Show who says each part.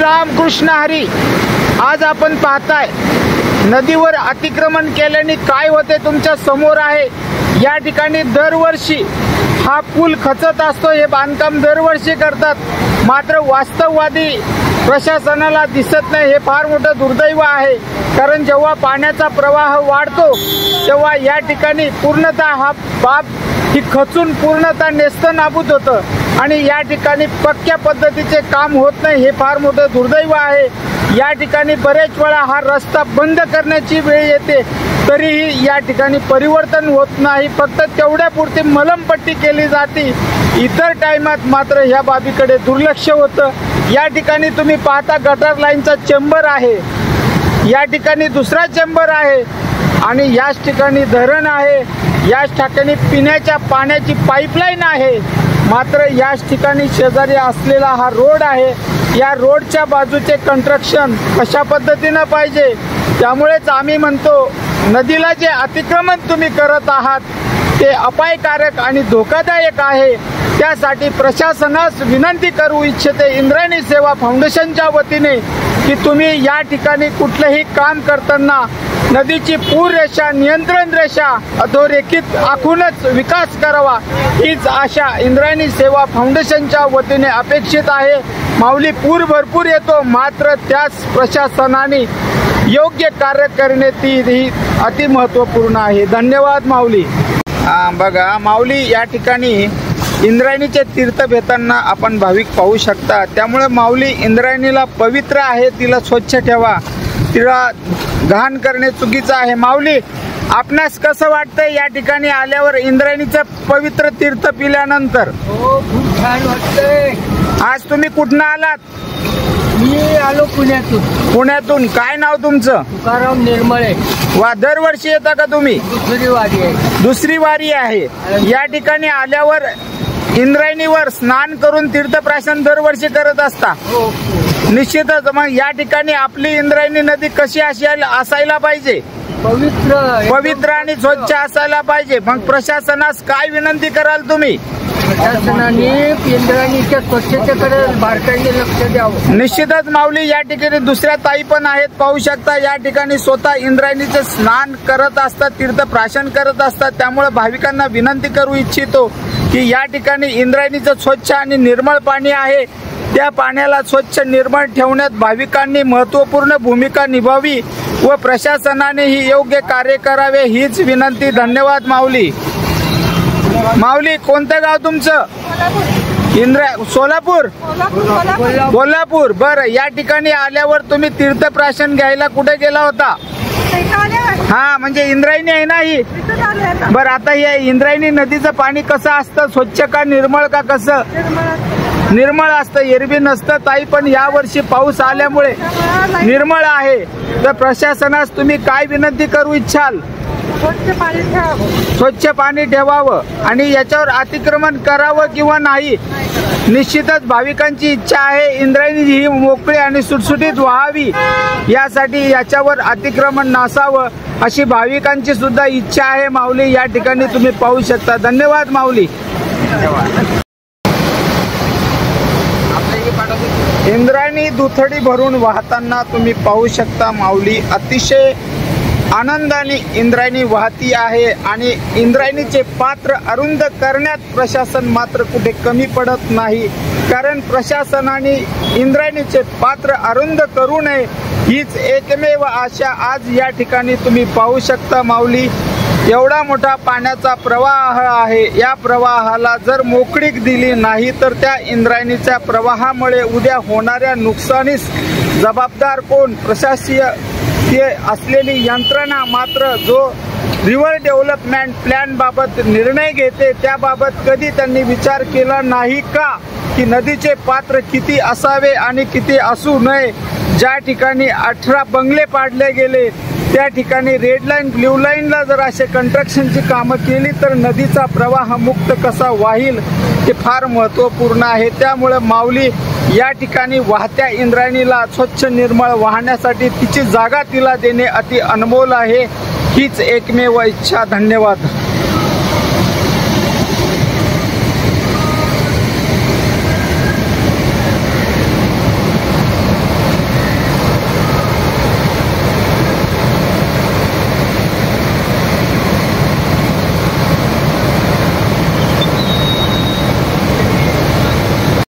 Speaker 1: रामकृष्ण हरी। आज आपण पाहताय नदीवर अतिक्रमण केल्याने काय होते तुमच्या समोर आहे। या ठिकाणी दरवर्षी हा पूल खचत असतो। हे बांधकाम दरवर्षी करतात, मात्र वास्तववादी प्रशासनाला दिसत नाही। हे फार मोठं दुर्दैव आहे, कारण जेव्हा पाण्याचा प्रवाह वाढतो तेव्हा या ठिकाणी पूर्णतः हा बाब ही खचून पूर्णतः नेस्तनाबूत होतं आणि या ठिकाणी पक्क्या पद्धतीचे काम होत नाही। हे फार मोठं दुर्दैव आहे। या ठिकाणी बरेच वेळा हा रस्ता बंद करण्याची वेळ येते, तरीही या ठिकाणी परिवर्तन होत नाही। फक्त तेवढ्यापुरती मलमपट्टी केली जाते, इतर टाइमात मात्र या बाबीकडे दुर्लक्ष होतं। या ठिकाणी तुम्ही पाहता गटर लाईनचा चेंबर आहे, या ठिकाणी दुसरा चेंबर आहे आणि याच ठिकाणी धरण आहे, याच ठिकाणी पिण्याच्या पाण्याची पाईपलाईन आहे। मात्र याच ठिकाणी शेजारी असलेला हा रोड आहे, या रोडच्या बाजूचे कंस्ट्रक्शन कशा पद्धतीने पाहिजे। त्यामुळेच आम्ही म्हणतो नदीला जे अतिक्रमण तुम्ही करत आहात ते अपायकारक आणि धोकादायक आहे। त्यासाठी प्रशासनास विनंती करू इच्छिते इंद्रायणी सेवा फाउंडेशनच्या वतीने की तुम्ही या ठिकाणी कुठलेही काम करताना नदीची पूर रेषा, नियंत्रण रेषा अधोरेखित आखूनच विकास करावा, हीच आशा इंद्रायणी सेवा फाउंडेशनच्या वतीने अपेक्षित आहे। माऊली, पूर भरपूर येतो, मात्र त्याच प्रशासनाने योग्य कार्य करणे ती अति महत्त्वपूर्ण आहे। धन्यवाद माऊली। बघा माऊली, या ठिकाणी इंद्रायणीचे तीर्थ घेताना आपण भाविक पाहू शकता। त्यामुळे माऊली इंद्रायणीला पवित्र आहे, तिला स्वच्छ ठेवा, तिला घाण करणे चुकीचं आहे। माऊली, आपणास कसं वाटतंय या ठिकाणी आल्यावर इंद्रायणीचं पवित्र तीर्थ पिल्यानंतर?
Speaker 2: हो, खूप छान वाटतंय।
Speaker 1: आज तुम्ही कुठून आलात?
Speaker 2: मी आलो पुण्यातून।
Speaker 1: पुण्यातून? काय नाव तुमचं?
Speaker 2: तुकाराम निर्मळे।
Speaker 1: वा, दरवर्षी येता का तुम्ही?
Speaker 2: दुसरी वारी आहे।
Speaker 1: दुसरी वारी आहे। या ठिकाणी आल्यावर इंद्रायणीवर स्नान करून तीर्थप्राशन दरवर्षी करत असता?
Speaker 2: हो।
Speaker 1: निश्चितच। मग या ठिकाणी आपली इंद्रायणी नदी कशी असायला पाहिजे? पवित्र आणि स्वच्छ असायला पाहिजे। मग प्रशासनास काय विनंती कराल तुम्ही?
Speaker 2: प्रशासनाने इंद्रायणीच्या स्वच्छतेकडे बारकाईने लक्ष द्यावं।
Speaker 1: निश्चितच माऊली, या ठिकाणी दुसऱ्या ताई पण आहेत, पाहू शकता। या ठिकाणी स्वतः इंद्रायणीचे स्नान करत असतात, तीर्थप्राशन करत असतात। त्यामुळे भाविकांना विनंती करू इच्छितो की या ठिकाणी इंद्रायणीचं स्वच्छ आणि निर्मळ पाणी आहे, त्या पाण्याला स्वच्छ निर्मळ ठेवण्यात भाविकांनी महत्त्वपूर्ण भूमिका निभावी व प्रशासनाने ही योग्य कार्य करावे, हीच विनंती। धन्यवाद माऊली। माऊली, कोणतं गाव तुमचं? सोलापूर? कोल्हापूर। बरं, या ठिकाणी आल्यावर तुम्ही तीर्थप्राशन घ्यायला कुठे गेला होता? हा, म्हणजे इंद्रायणी आहे ना ही? बरं, आता हे इंद्रायणी नदीचं पाणी कसं असतं? स्वच्छ का निर्मळ का कसं? निर्मळ असतं, एरवी नसतं ताई। पण या वर्षी पाऊस आल्यामुळे निर्मळ आहे। तर प्रशासनास तुम्ही काय विनंती करू इच्छाल? स्वच्छ पाणी ठेवावं आणि याच्यावर अतिक्रमण करावं किंवा नाही। निश्चितच भाविकांची इच्छा आहे इंद्रायणी ही मोकळी आणि सुटसुटीत व्हावी, यासाठी याच्यावर अतिक्रमण नसावं अशी भाविकांची सुद्धा इच्छा आहे। माऊली, या ठिकाणी तुम्ही पाहू शकता। धन्यवाद माऊली। इंद्रायणी दुथडी भरून वाहताना तुम्ही पाहू शकता माऊली, अतिशय आनंदाने इंद्रायणी वाहती आहे आणि इंद्रायणीचे पात्र अरुंद करण्यात प्रशासन मात्र कुठे कमी पडत नाही, कारण प्रशासनाने इंद्रायणीचे पात्र अरुंद करू नये हीच एकमेव आशा आज या ठिकाणी तुम्ही पाहू शकता। माऊली, एवढा मोठा पाण्याचा प्रवाह आहे, या प्रवाहाला जर मोकळीक दिली नाही तर त्या इंद्रायणीच्या प्रवाहामुळे उद्या होणाऱ्या नुकसानीस जबाबदार कोण? प्रशासकीय असलेली यंत्रणा मात्र जो रिव्हर डेव्हलपमेंट प्लॅन बाबत निर्णय घेते त्याबाबत कधी त्यांनी विचार केला नाही का की नदीचे पात्र किती असावे आणि किती असू नये? ज्या ठिकाणी 18 बंगले पाडले गेले त्या ठिकाणी रेड लाईन, ब्ल्यू लाईनला जर असे कंस्ट्रक्शनची कामं केली तर नदीचा प्रवाह मुक्त कसा वाहील हे फार महत्त्वपूर्ण आहे। त्यामुळे माऊली, या ठिकाणी वाहत्या इंद्रायणीला स्वच्छ निर्मळ वाहण्यासाठी तिची जागा तिला देणे अति अनमोल आहे, हीच एकमेव इच्छा। धन्यवाद।